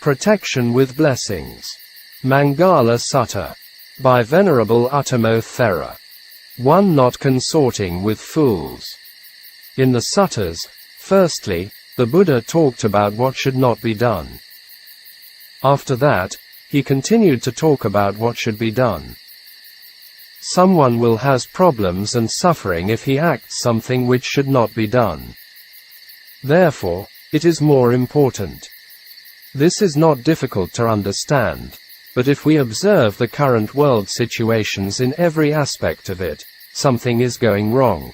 Protection with Blessings. Maṅgala Sutta. By Venerable Uttamo Thera. 1. Not consorting with fools. In the suttas, firstly, the Buddha talked about what should not be done. After that, he continued to talk about what should be done. Someone will has problems and suffering if he acts something which should not be done. Therefore, it is more important. This is not difficult to understand, but if we observe the current world situations in every aspect of it, something is going wrong.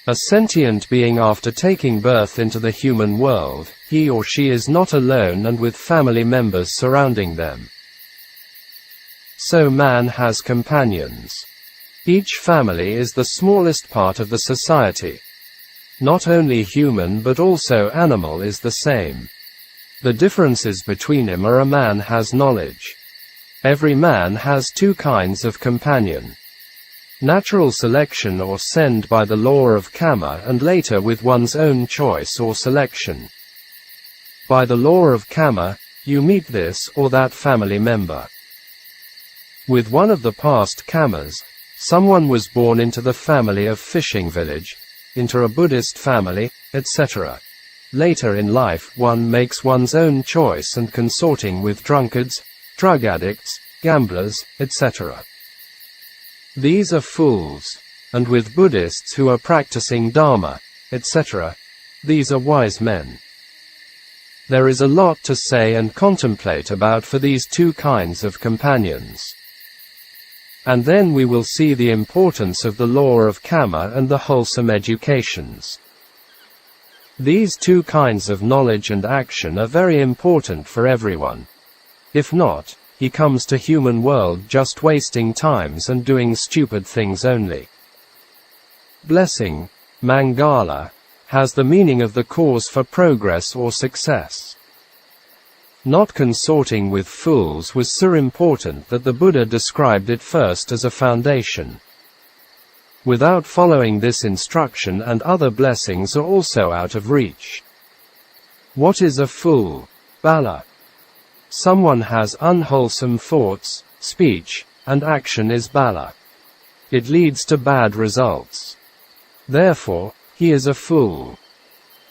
A sentient being, after taking birth into the human world, he or she is not alone and with family members surrounding them. So man has companions. Each family is the smallest part of the society. Not only human but also animal is the same. The differences between him are: a man has knowledge. Every man has two kinds of companion. Natural selection or send by the law of karma, and later with one's own choice or selection. By the law of karma, you meet this or that family member. With one of the past karmas, someone was born into the family of fishing village, into a Buddhist family, etc. Later in life, one makes one's own choice and consorting with drunkards, drug addicts, gamblers, etc. These are fools, and with Buddhists who are practicing Dharma, etc. These are wise men. There is a lot to say and contemplate about for these two kinds of companions. And then we will see the importance of the law of karma and the wholesome educations. These two kinds of knowledge and action are very important for everyone. If not, he comes to human world just wasting times and doing stupid things only. Blessing, Maṅgala, has the meaning of the cause for progress or success. Not consorting with fools was so important that the Buddha described it first as a foundation. Without following this instruction, and other blessings are also out of reach. What is a fool? Bala. Someone has unwholesome thoughts, speech, and action is bala. It leads to bad results. Therefore, he is a fool.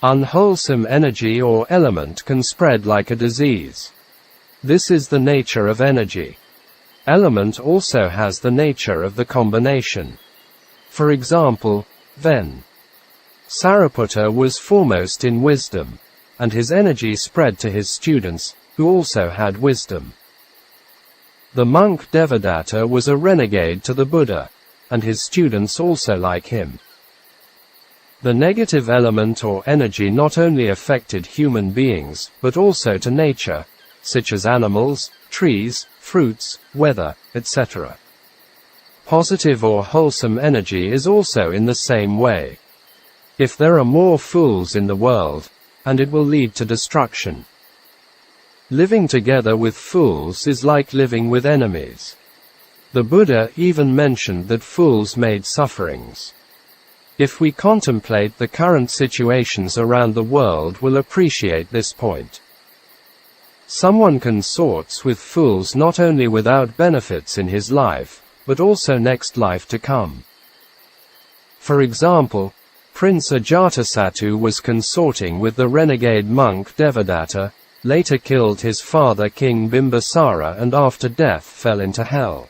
Unwholesome energy or element can spread like a disease. This is the nature of energy. Element also has the nature of the combination. For example, Ven. Sariputta was foremost in wisdom, and his energy spread to his students, who also had wisdom. The monk Devadatta was a renegade to the Buddha, and his students also like him. The negative element or energy not only affected human beings, but also to nature, such as animals, trees, fruits, weather, etc. Positive or wholesome energy is also in the same way. If there are more fools in the world, and it will lead to destruction. Living together with fools is like living with enemies. The Buddha even mentioned that fools made sufferings. If we contemplate the current situations around the world, we'll appreciate this point. Someone consorts with fools not only without benefits in his life, but also next life to come. For example, Prince Ajatasattu was consorting with the renegade monk Devadatta, later killed his father King Bimbisara, and after death fell into hell.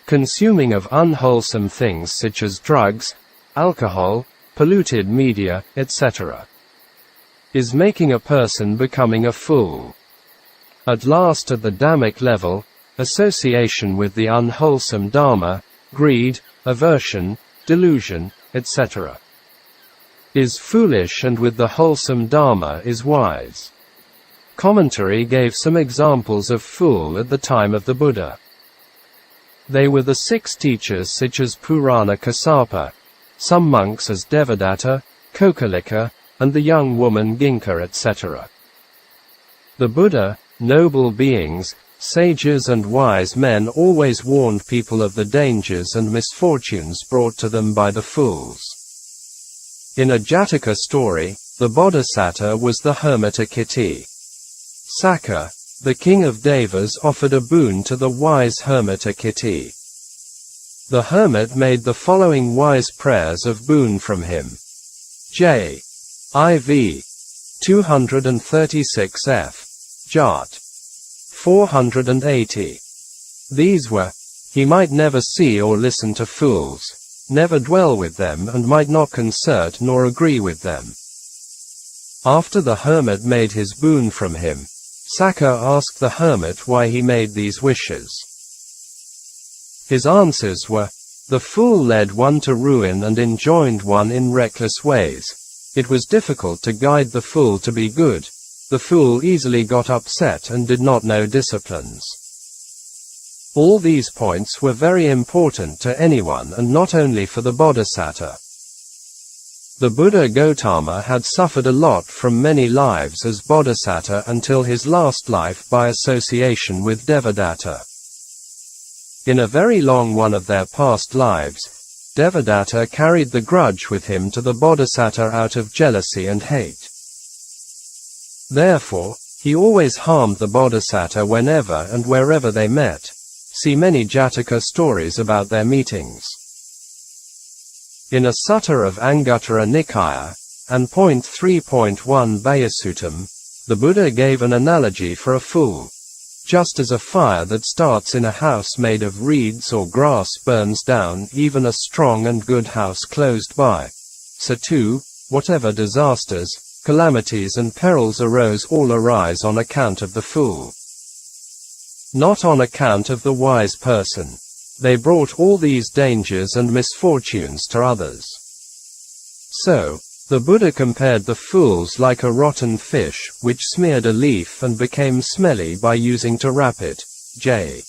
Consuming of unwholesome things such as drugs, alcohol, polluted media, etc. is making a person becoming a fool. At last, at the Dhammic level, association with the unwholesome Dharma, greed, aversion, delusion, etc. is foolish, and with the wholesome Dharma is wise. Commentary gave some examples of fool at the time of the Buddha. They were the 6 teachers such as Purana Kassapa, some monks as Devadatta, Kokalika, and the young woman Ginka, etc. The Buddha, noble beings, sages and wise men always warned people of the dangers and misfortunes brought to them by the fools. In a Jataka story, the Bodhisattva was the hermit Akiti. Sakka, the king of Devas, offered a boon to the wise hermit Akiti. The hermit made the following wise prayers of boon from him. J.I.V. 236 f. Jat. 480. These were, he might never see or listen to fools, never dwell with them, and might not concert nor agree with them. After the hermit made his boon from him, Sakka asked the hermit why he made these wishes. His answers were, the fool led one to ruin and enjoined one in reckless ways. It was difficult to guide the fool to be good. The fool easily got upset and did not know disciplines. All these points were very important to anyone, and not only for the Bodhisattva. The Buddha Gautama had suffered a lot from many lives as Bodhisattva until his last life by association with Devadatta. In a very long one of their past lives, Devadatta carried the grudge with him to the Bodhisattva out of jealousy and hate. Therefore, he always harmed the Bodhisattva whenever and wherever they met. See many Jataka stories about their meetings. In a sutta of Anguttara Nikaya, and 3.1 Bayasuttam, the Buddha gave an analogy for a fool. Just as a fire that starts in a house made of reeds or grass burns down even a strong and good house closed by, so too, whatever disasters, calamities and perils arose all arise on account of the fool. Not on account of the wise person. They brought all these dangers and misfortunes to others. So, the Buddha compared the fools like a rotten fish, which smeared a leaf and became smelly by using to wrap it. J.I.V.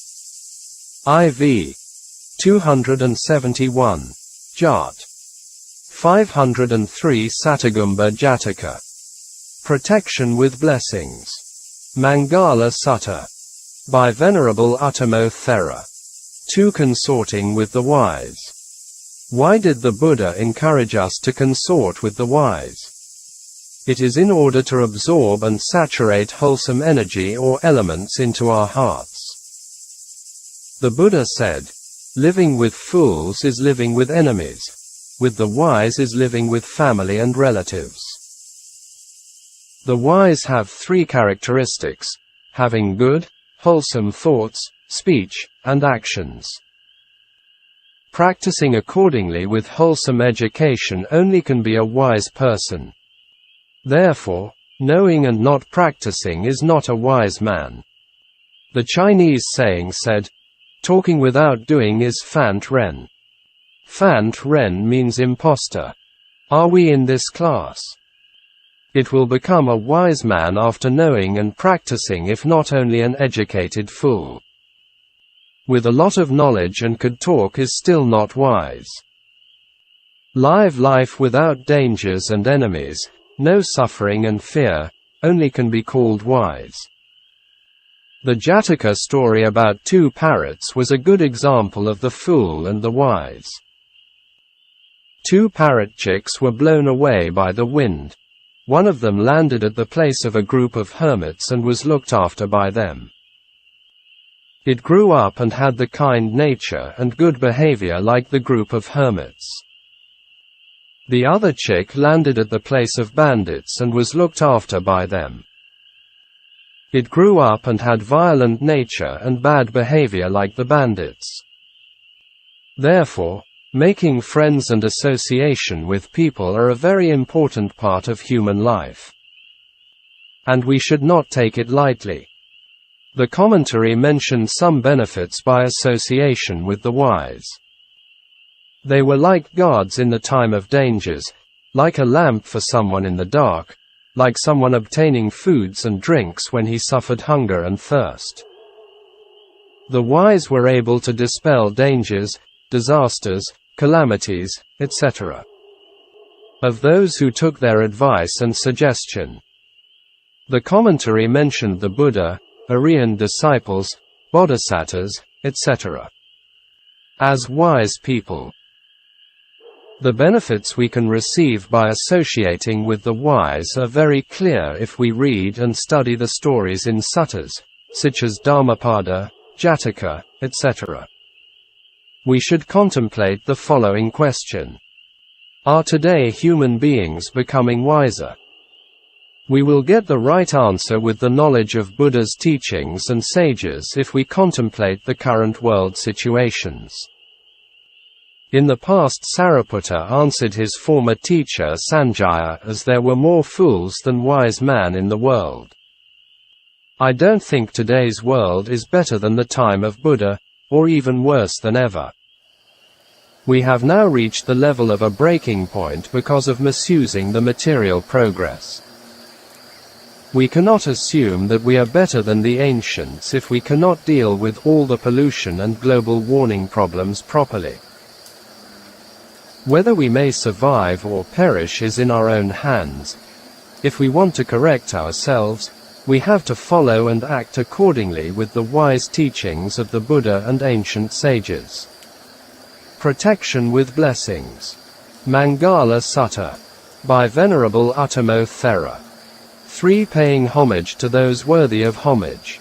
271. Jat. 503 Satagumba Jataka. Protection with Blessings. Maṅgala Sutta. By Venerable Uttamo Thera. 2. Consorting with the Wise. Why did the Buddha encourage us to consort with the wise? It is in order to absorb and saturate wholesome energy or elements into our hearts. The Buddha said, living with fools is living with enemies. With the wise is living with family and relatives. The wise have 3 characteristics: having good, wholesome thoughts, speech, and actions. Practicing accordingly with wholesome education only can be a wise person. Therefore, knowing and not practicing is not a wise man. The Chinese saying said, talking without doing is Fant Ren. Fant Ren means imposter. Are we in this class? It will become a wise man after knowing and practicing, if not only an educated fool. With a lot of knowledge and could talk is still not wise. Live life without dangers and enemies, no suffering and fear, only can be called wise. The Jataka story about 2 parrots was a good example of the fool and the wise. 2 parrot chicks were blown away by the wind. One of them landed at the place of a group of hermits and was looked after by them. It grew up and had the kind nature and good behavior like the group of hermits. The other chick landed at the place of bandits and was looked after by them. It grew up and had violent nature and bad behavior like the bandits. Therefore, making friends and association with people are a very important part of human life. And we should not take it lightly. The commentary mentioned some benefits by association with the wise. They were like guards in the time of dangers, like a lamp for someone in the dark, like someone obtaining foods and drinks when he suffered hunger and thirst. The wise were able to dispel dangers, disasters, calamities, etc. of those who took their advice and suggestion. The commentary mentioned the Buddha, Aryan disciples, bodhisattvas, etc. as wise people. The benefits we can receive by associating with the wise are very clear if we read and study the stories in suttas, such as Dhammapada, Jataka, etc. We should contemplate the following question. Are today human beings becoming wiser? We will get the right answer with the knowledge of Buddha's teachings and sages if we contemplate the current world situations. In the past, Sariputta answered his former teacher Sanjaya as there were more fools than wise men in the world. I don't think today's world is better than the time of Buddha, or even worse than ever. We have now reached the level of a breaking point because of misusing the material progress. We cannot assume that we are better than the ancients if we cannot deal with all the pollution and global warming problems properly. Whether we may survive or perish is in our own hands. If we want to correct ourselves, we have to follow and act accordingly with the wise teachings of the Buddha and ancient sages. Protection with Blessings. Maṅgala Sutta. By Venerable Uttamo Thera. 3. Paying homage to those worthy of homage.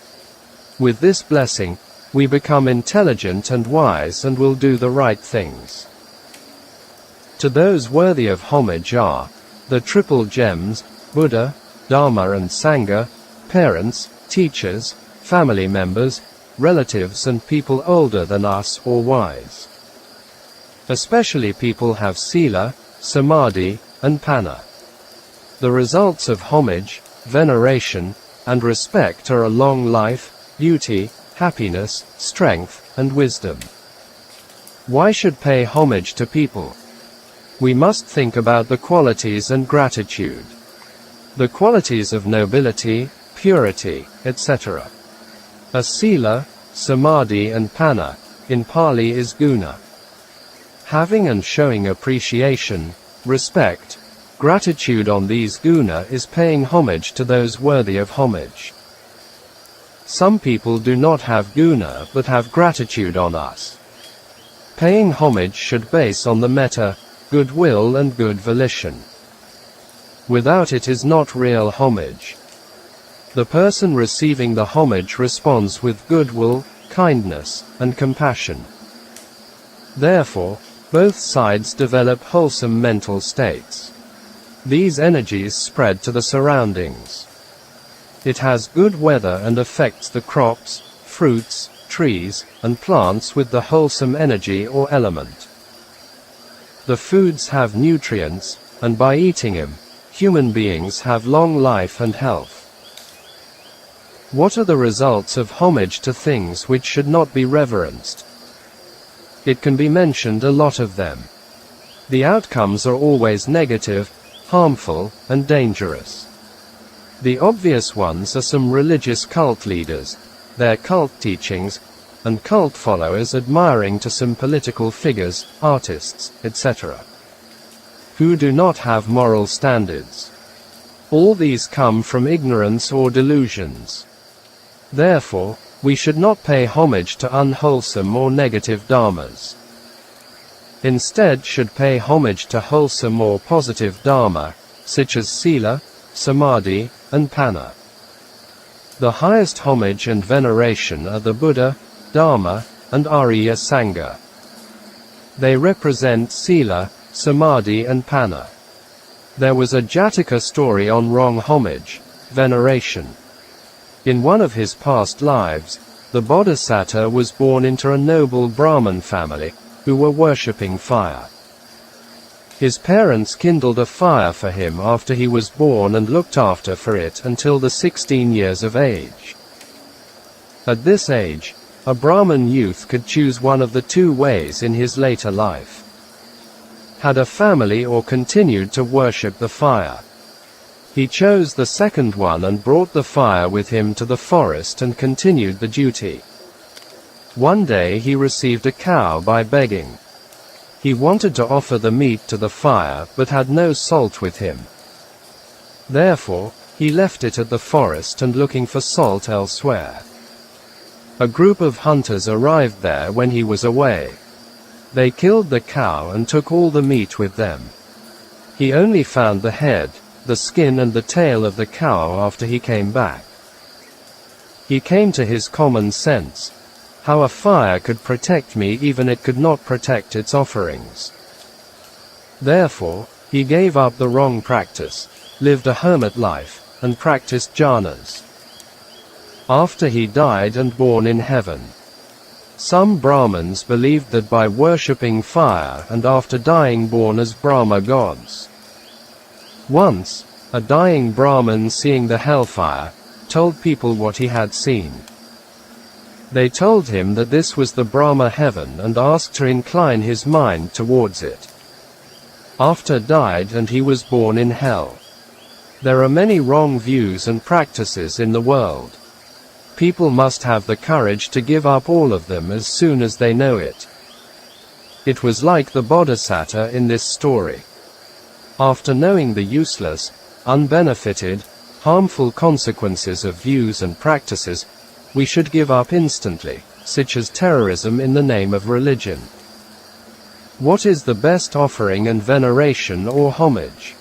With this blessing, we become intelligent and wise and will do the right things. To those worthy of homage are the triple gems, Buddha, Dharma and Sangha, parents, teachers, family members, relatives and people older than us or wise. Especially people have sila, samadhi, and panna. The results of homage, veneration, and respect are a long life, beauty, happiness, strength, and wisdom. Why should pay homage to people? We must think about the qualities and gratitude. The qualities of nobility, purity, etc. A sila, samadhi and panna, in Pali is guna. Having and showing appreciation, respect, gratitude on these guna is paying homage to those worthy of homage. Some people do not have guna but have gratitude on us. Paying homage should base on the metta, goodwill and good volition. Without it is not real homage. The person receiving the homage responds with goodwill, kindness, and compassion. Therefore, both sides develop wholesome mental states. These energies spread to the surroundings. It has good weather and affects the crops, fruits, trees, and plants with the wholesome energy or element. The foods have nutrients, and by eating them, human beings have long life and health. What are the results of homage to things which should not be reverenced? It can be mentioned a lot of them. The outcomes are always negative, harmful, and dangerous. The obvious ones are some religious cult leaders, their cult teachings, and cult followers admiring to some political figures, artists, etc., who do not have moral standards. All these come from ignorance or delusions. Therefore, we should not pay homage to unwholesome or negative dharmas. Instead should pay homage to wholesome or positive dharma, such as sila, samadhi, and panna. The highest homage and veneration are the Buddha, Dharma, and Arya Sangha. They represent sila, samadhi and panna. There was a Jataka story on wrong homage, veneration. In one of his past lives, the Bodhisattva was born into a noble Brahmin family, who were worshipping fire. His parents kindled a fire for him after he was born and looked after for it until the 16 years of age. At this age, a Brahmin youth could choose one of the two ways in his later life. Had a family or continued to worship the fire. He chose the second one and brought the fire with him to the forest and continued the duty. One day he received a cow by begging. He wanted to offer the meat to the fire but had no salt with him. Therefore, he left it at the forest and looking for salt elsewhere. A group of hunters arrived there when he was away. They killed the cow and took all the meat with them. He only found the head, the skin and the tail of the cow after he came back. He came to his common sense. How a fire could protect me even it could not protect its offerings. Therefore, he gave up the wrong practice, lived a hermit life, and practiced jhanas. After he died and born in heaven. Some Brahmins believed that by worshipping fire and after dying born as Brahma gods. Once, a dying Brahmin seeing the hellfire, told people what he had seen. They told him that this was the Brahma heaven and asked to incline his mind towards it. After died and he was born in hell. There are many wrong views and practices in the world. People must have the courage to give up all of them as soon as they know it. It was like the Bodhisattva in this story. After knowing the useless, unbenefited, harmful consequences of views and practices, we should give up instantly, such as terrorism in the name of religion. What is the best offering and veneration or homage?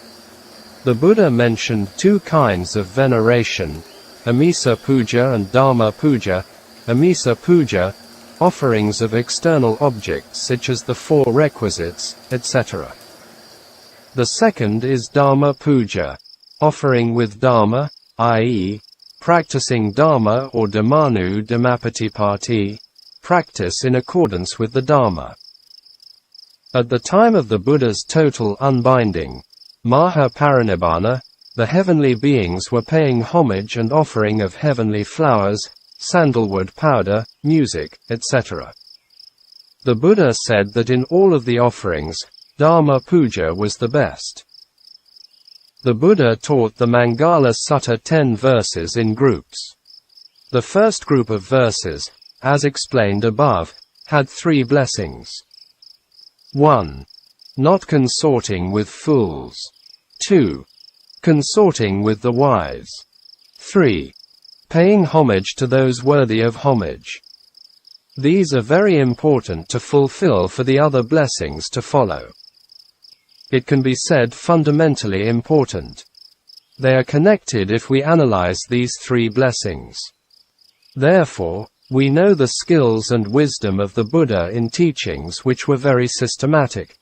The Buddha mentioned two kinds of veneration, Amisa Puja and Dharma Puja. Amisa Puja, offerings of external objects such as the four requisites, etc. The second is Dharma Puja, offering with Dharma, i.e., practicing Dharma or Dhammanu Dhammapatipatti, practice in accordance with the Dharma. At the time of the Buddha's total unbinding, Maha Parinibbana, the heavenly beings were paying homage and offering of heavenly flowers, sandalwood powder, music, etc. The Buddha said that in all of the offerings, Dharma Puja was the best. The Buddha taught the Maṅgala Sutta 10 verses in groups. The first group of verses, as explained above, had 3 blessings. 1. Not consorting with fools. 2. Consorting with the wise. 3. Paying homage to those worthy of homage. These are very important to fulfill for the other blessings to follow. It can be said fundamentally important. They are connected if we analyze these 3 blessings. Therefore, we know the skills and wisdom of the Buddha in teachings which were very systematic.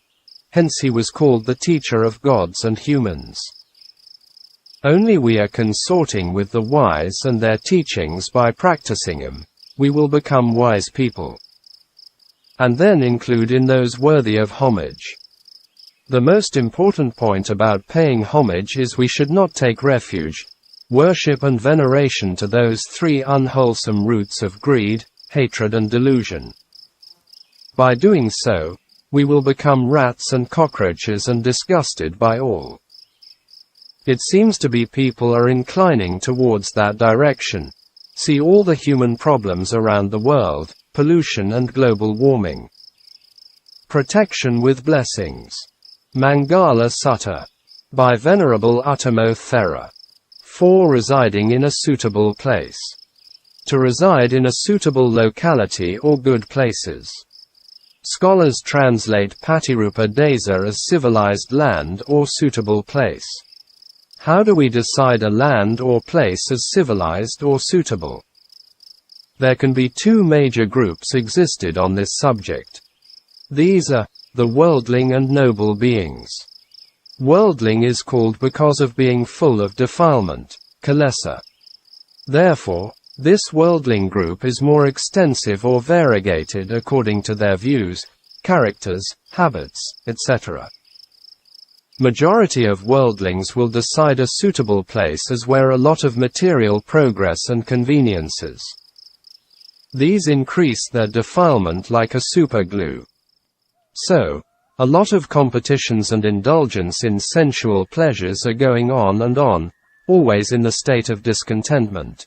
Hence he was called the teacher of gods and humans. Only we are consorting with the wise and their teachings by practicing them, we will become wise people. And then include in those worthy of homage. The most important point about paying homage is we should not take refuge, worship and veneration to those 3 unwholesome roots of greed, hatred and delusion. By doing so, we will become rats and cockroaches and disgusted by all. It seems to be people are inclining towards that direction. See all the human problems around the world, pollution and global warming. Protection with blessings. Maṅgala Sutta. By Venerable Uttamo Thera. 4. Residing in a suitable place. To reside in a suitable locality or good places. Scholars translate Patirupa Desa as civilized land or suitable place. How do we decide a land or place as civilized or suitable? There can be 2 major groups existed on this subject. These are the worldling and noble beings. Worldling is called because of being full of defilement, kilesa. Therefore, this worldling group is more extensive or variegated according to their views, characters, habits, etc. Majority of worldlings will decide a suitable place as where a lot of material progress and conveniences. These increase their defilement like a superglue. So, a lot of competitions and indulgence in sensual pleasures are going on and on, always in the state of discontentment.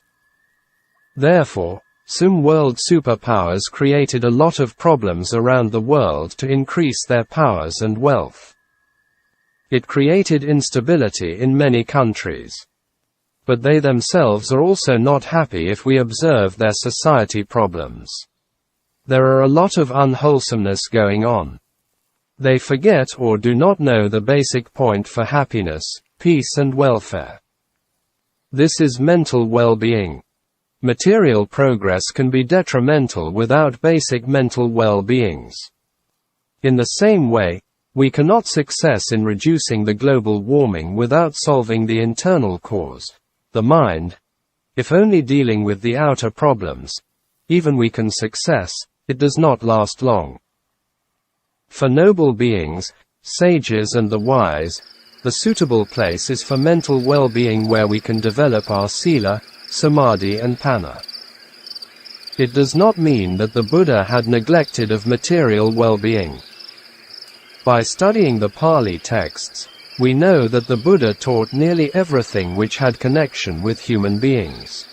Therefore, some world superpowers created a lot of problems around the world to increase their powers and wealth. It created instability in many countries. But they themselves are also not happy if we observe their society problems. there are a lot of unwholesomeness going on. They forget or do not know the basic point for happiness, peace and welfare. This is mental well-being. Material progress can be detrimental without basic mental well-beings. In the same way, we cannot success in reducing the global warming without solving the internal cause, the mind. If only dealing with the outer problems, even we can success, it does not last long. For noble beings, sages and the wise, the suitable place is for mental well-being where we can develop our sila, samadhi and panna. It does not mean that the Buddha had neglected of material well-being. By studying the Pali texts, we know that the Buddha taught nearly everything which had connection with human beings.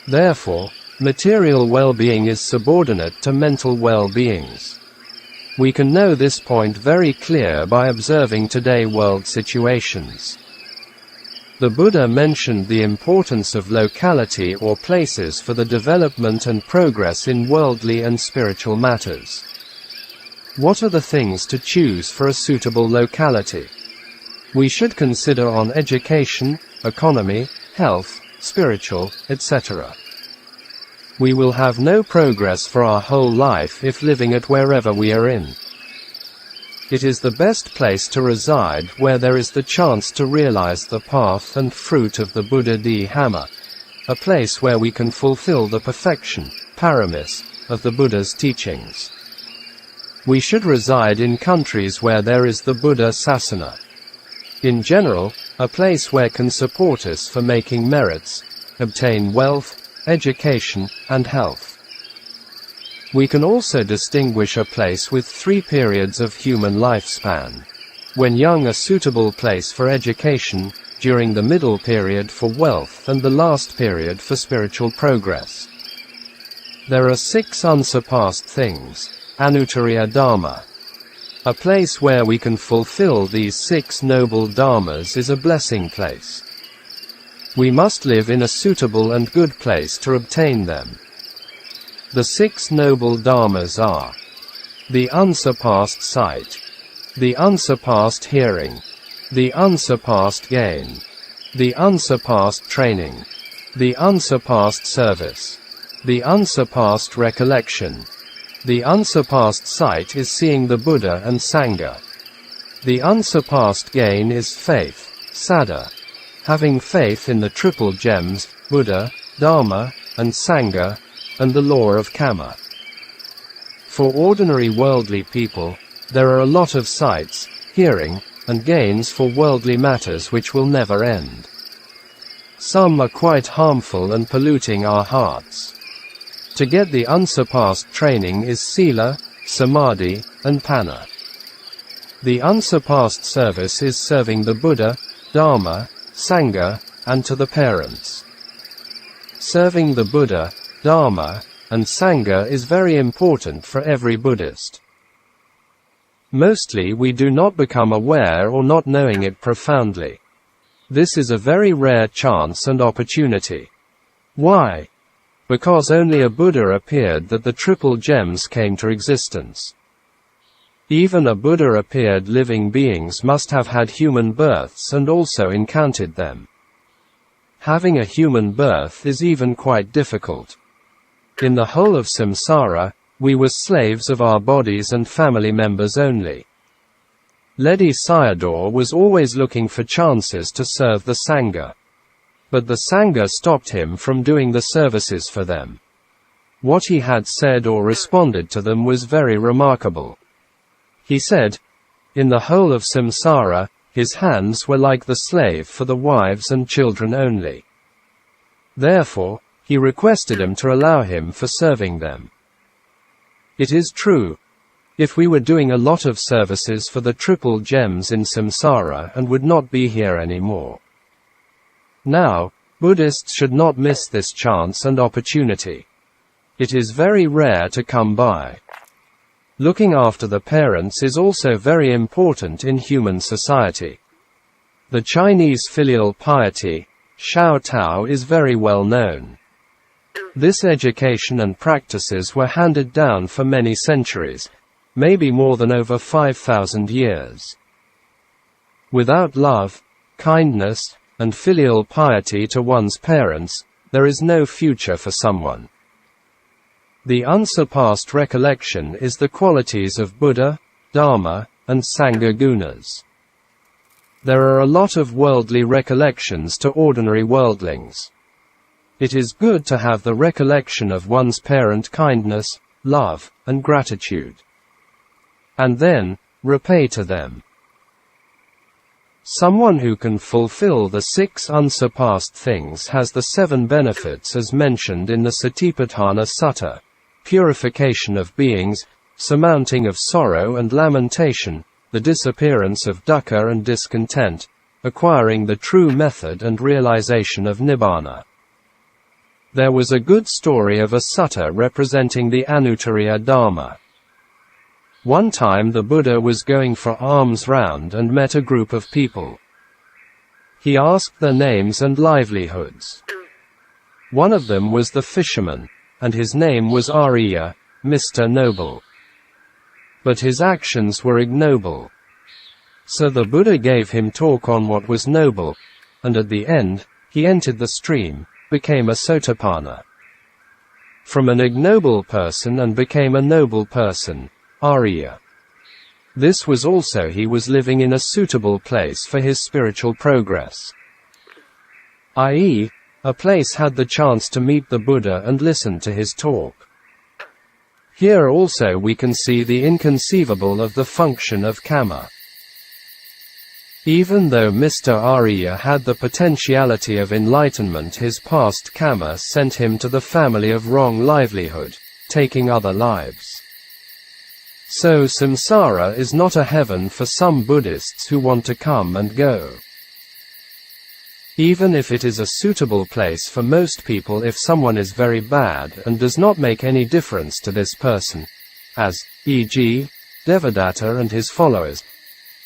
Therefore, material well-being is subordinate to mental well-beings. We can know this point very clear by observing today world situations. The Buddha mentioned the importance of locality or places for the development and progress in worldly and spiritual matters. What are the things to choose for a suitable locality? We should consider on education, economy, health, spiritual, etc. We will have no progress for our whole life if living at wherever we are in. It is the best place to reside where there is the chance to realize the path and fruit of the Buddha Dhamma, a place where we can fulfill the perfection, paramis, of the Buddha's teachings. We should reside in countries where there is the Buddha Sasana. In general, a place where can support us for making merits, obtain wealth, education, and health. We can also distinguish a place with 3 periods of human lifespan. When young, a suitable place for education, during the middle period for wealth and the last period for spiritual progress. There are 6 unsurpassed things. Anuttariya Dharma. A place where we can fulfill these 6 noble dharmas is a blessing place. We must live in a suitable and good place to obtain them. The 6 noble dharmas are the unsurpassed sight, the unsurpassed hearing, the unsurpassed gain, the unsurpassed training, the unsurpassed service, the unsurpassed recollection. The unsurpassed sight is seeing the Buddha and Sangha. The unsurpassed gain is faith, saddha. Having faith in the triple gems, Buddha, Dharma, and Sangha, and the law of karma. For ordinary worldly people, there are a lot of sights, hearing, and gains for worldly matters which will never end. Some are quite harmful and polluting our hearts. To get the unsurpassed training is sila, samadhi, and panna. The unsurpassed service is serving the Buddha, Dharma, Sangha, and to the parents. Serving the Buddha, Dharma, and Sangha is very important for every Buddhist. Mostly we do not become aware or not knowing it profoundly. This is a very rare chance and opportunity. Why? Because only a Buddha appeared that the triple gems came to existence. Even a Buddha appeared living beings must have had human births and also encountered them. Having a human birth is even quite difficult. In the whole of samsara, we were slaves of our bodies and family members only. Ledi Sayadaw was always looking for chances to serve the Sangha. But the Sangha stopped him from doing the services for them. What he had said or responded to them was very remarkable. He said, in the whole of samsara, his hands were like the slave for the wives and children only. Therefore, he requested him to allow him for serving them. It is true. If we were doing a lot of services for the triple gems in samsara and would not be here anymore. Now, Buddhists should not miss this chance and opportunity. It is very rare to come by. Looking after the parents is also very important in human society. The Chinese filial piety, Shao Tao, is very well known. This education and practices were handed down for many centuries, maybe more than over 5,000 years. Without love, kindness, and filial piety to one's parents, there is no future for someone. The unsurpassed recollection is the qualities of Buddha, Dharma, and Sangha gunas. There are a lot of worldly recollections to ordinary worldlings. It is good to have the recollection of one's parent kindness, love, and gratitude. And then, repay to them. Someone who can fulfill the 6 unsurpassed things has the 7 benefits as mentioned in the Satipatthana Sutta: purification of beings, surmounting of sorrow and lamentation, the disappearance of dukkha and discontent, acquiring the true method and realization of nibbana. There was a good story of a sutta representing the Anuttariya Dharma. One time the Buddha was going for alms round and met a group of people. He asked their names and livelihoods. One of them was the fisherman, and his name was Arya, Mr. Noble. But his actions were ignoble. So the Buddha gave him talk on what was noble, and at the end, he entered the stream, became a Sotapanna. From an ignoble person and became a noble person, Arya. This was also he was living in a suitable place for his spiritual progress. I.e., a place had the chance to meet the Buddha and listen to his talk. Here also we can see the inconceivable of the function of karma. Even though Mr. Arya had the potentiality of enlightenment, his past karma sent him to the family of wrong livelihood, taking other lives. So samsara is not a heaven for some Buddhists who want to come and go. Even if it is a suitable place for most people, if someone is very bad and does not make any difference to this person, as, e.g., Devadatta and his followers,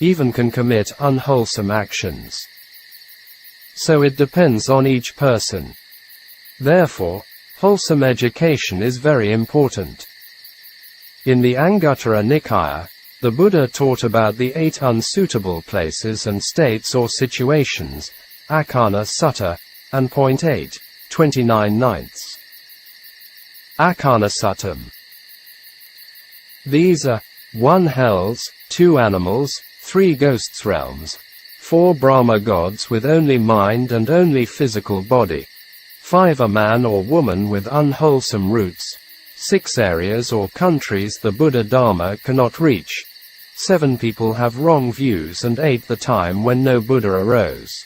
even can commit unwholesome actions. So it depends on each person. Therefore, wholesome education is very important. In the Anguttara Nikaya, the Buddha taught about the 8 unsuitable places and states or situations, Akana Sutta, and point 8, 29/9. Akana Suttam. These are 1 hells, 2 animals, 3 ghosts realms, 4 Brahma gods with only mind and only physical body, 5 a man or woman with unwholesome roots, 6 areas or countries the Buddha Dharma cannot reach, 7 people have wrong views, and 8 the time when no Buddha arose.